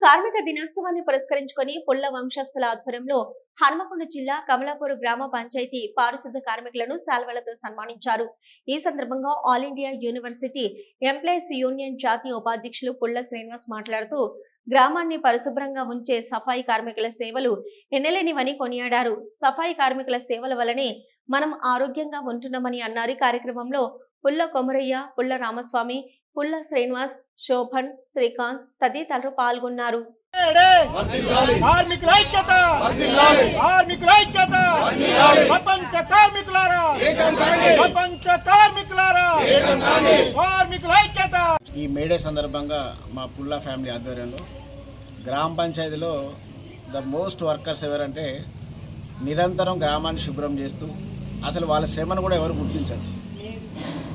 కార్మిక దినోత్సవాన్ని పురస్కరించుకొని పుల్ల వంశస్థుల ఆధ్వర్యంలో హన్మకొండ జిల్లా కమలాపూర్ గ్రామ పంచాయతీ పారిశుద్ధ కార్మికులను శాల్వలతో సన్మానించారు. ఈ సందర్భంగా all India university employees union జాతీయ ఉపాధ్యక్షులు పుల్ల శ్రీనివాస్ మాట్లాడుతూ గ్రామాన్ని పరిశుభ్రంగా ఉంచే సఫాయి కార్మికుల సేవలు ఎన్నలేనివని కొనియాడారు. సఫాయి కార్మికుల సేవల వల్లనే మనం ఆరోగ్యంగా ఉంటున్నామని అన్నారు. ఈ కార్యక్రమంలో పుల్ల కొమరయ్య, పుల్ల రామస్వామి, పుల్ల శ్రీనివాస్, శోభన్, శ్రీకాంత్ తదితరులు పాల్గొన్నారు. ఈ మేడే సందర్భంగా మా పుల్ల ఫ్యామిలీ ఆధ్వర్యంలో గ్రామ పంచాయతీలో ద మోస్ట్ వర్కర్స్ ఎవరంటే నిరంతరం గ్రామాన్ని శుభ్రం చేస్తూ అసలు వాళ్ళ శ్రమను కూడా ఎవరు గుర్తించరు.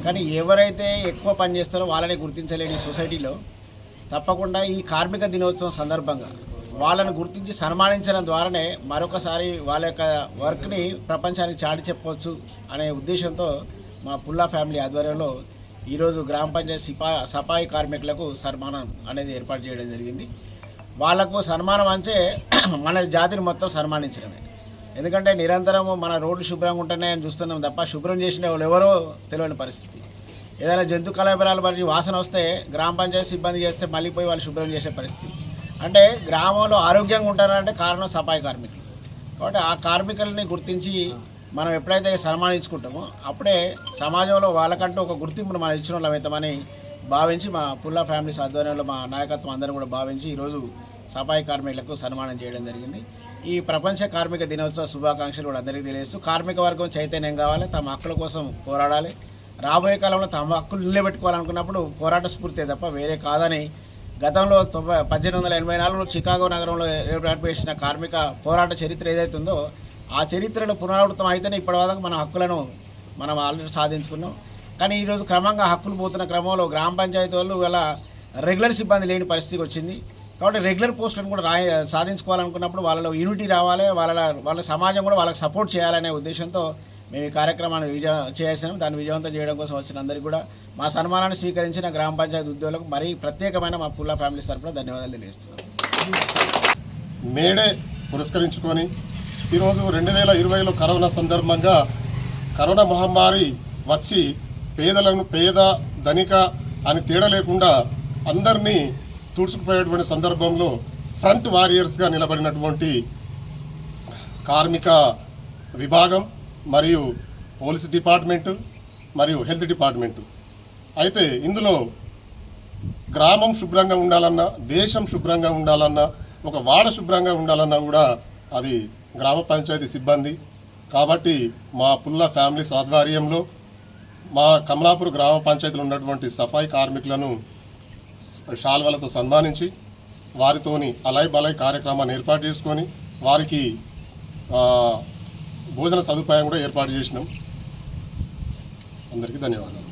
కానీ ఎవరైతే ఎక్కువ పని చేస్తారో వాళ్ళని గుర్తించలేని సొసైటీలో తప్పకుండా ఈ కార్మిక దినోత్సవం సందర్భంగా వాళ్ళను గుర్తించి సన్మానించడం ద్వారానే మరొకసారి వాళ్ళ యొక్క వర్క్ని ప్రపంచానికి చాటి చెప్పవచ్చు అనే ఉద్దేశంతో మా పుల్లా ఫ్యామిలీ ఆధ్వర్యంలో ఈరోజు గ్రామ పంచాయతీ సఫాయి కార్మికులకు సన్మానం అనేది ఏర్పాటు చేయడం జరిగింది. వాళ్లకు సన్మానం అంటే మన జాతిని మొత్తం సన్మానించడమే. ఎందుకంటే నిరంతరం మన రోడ్లు శుభ్రంగా ఉంటేనే చూస్తున్నాం తప్ప శుభ్రం చేసిన వాళ్ళు ఎవరో తెలియని పరిస్థితి. ఏదైనా జంతు కలబరాలు పడి వాసన వస్తే గ్రామ పంచాయతీ సిబ్బంది చేస్తే మళ్ళీ పోయి వాళ్ళు శుభ్రం చేసే పరిస్థితి. అంటే గ్రామంలో ఆరోగ్యంగా ఉంటారంటే కారణం సఫాయి కార్మికులు. కాబట్టి ఆ కార్మికులని గుర్తించి మనం ఎప్పుడైతే సన్మానించుకుంటామో అప్పుడే సమాజంలో వాళ్ళకంటూ ఒక గుర్తింపును మనం ఇచ్చిన వాళ్ళం అవుతామని భావించి మా పుల్లా ఫ్యామిలీస్ ఆధ్వర్యంలో మా నాయకత్వం అందరూ కూడా భావించి ఈరోజు సఫాయి కార్మికులకు సన్మానం చేయడం జరిగింది. ఈ ప్రపంచ కార్మిక దినోత్సవ శుభాకాంక్షలు కూడా అందరికీ తెలియజేస్తూ కార్మిక వర్గం చైతన్యం కావాలి, తమ హక్కుల కోసం పోరాడాలి, రాబోయే కాలంలో తమ హక్కులు నిలబెట్టుకోవాలనుకున్నప్పుడు పోరాట స్ఫూర్తి తప్ప వేరే కాదని గతంలో 1884లో చికాగో నగరంలో ఏర్పాటు చేసిన కార్మిక పోరాట చరిత్ర ఏదైతే ఉందో ఆ చరిత్రలో పునరావృతం అయితేనే ఇప్పటివరకు మన హక్కులను మనం ఆల్రెడీ సాధించుకున్నాం. కానీ ఈరోజు క్రమంగా హక్కులు పోతున్న క్రమంలో గ్రామ పంచాయతీ వాళ్ళు ఇలా రెగ్యులర్ సిబ్బంది లేని పరిస్థితికి వచ్చింది. కాబట్టి రెగ్యులర్ పోస్టులను కూడా సాధించుకోవాలనుకున్నప్పుడు వాళ్ళలో యూనిటీ రావాలి, వాళ్ళ సమాజం కూడా వాళ్ళకి సపోర్ట్ చేయాలనే ఉద్దేశంతో మేము ఈ కార్యక్రమాన్ని చేసాము. దాన్ని విజయవంతం చేయడం కోసం వచ్చిన అందరికీ కూడా మా సన్మానాన్ని స్వీకరించిన గ్రామ పంచాయతీ ఉద్యోగులకు మరీ ప్రత్యేకమైన మా పుల్లా ఫ్యామిలీస్ తరఫున ధన్యవాదాలు తెలియజేస్తున్నాం. మేడే పురస్కరించుకొని ఈరోజు 2020లో కరోనా సందర్భంగా కరోనా మహమ్మారి వచ్చి పేద ధనిక అని తేడా లేకుండా అందరినీ తుడుచుకుపోయేటువంటి సందర్భంలో ఫ్రంట్ వారియర్స్గా నిలబడినటువంటి కార్మిక విభాగం మరియు పోలీస్ డిపార్ట్మెంటు మరియు హెల్త్ డిపార్ట్మెంటు. అయితే ఇందులో గ్రామం శుభ్రంగా ఉండాలన్నా, దేశం శుభ్రంగా ఉండాలన్నా, ఒక వాడ శుభ్రంగా ఉండాలన్నా కూడా అది గ్రామ పంచాయతీ సిబ్బంది. కాబట్టి మా పుల్లా ఫ్యామిలీస్ ఆధ్వర్యంలో మా కమలాపూర్ గ్రామ పంచాయతీలో ఉన్నటువంటి సఫాయి కార్మికులను శాల్వలతో సన్మానించి వారితోని అలై బలై కార్యక్రమాన్ని ఏర్పాటు చేసుకొని వారికి భోజన సదుపాయం కూడా ఏర్పాటు చేసినాం. అందరికీ ధన్యవాదాలు.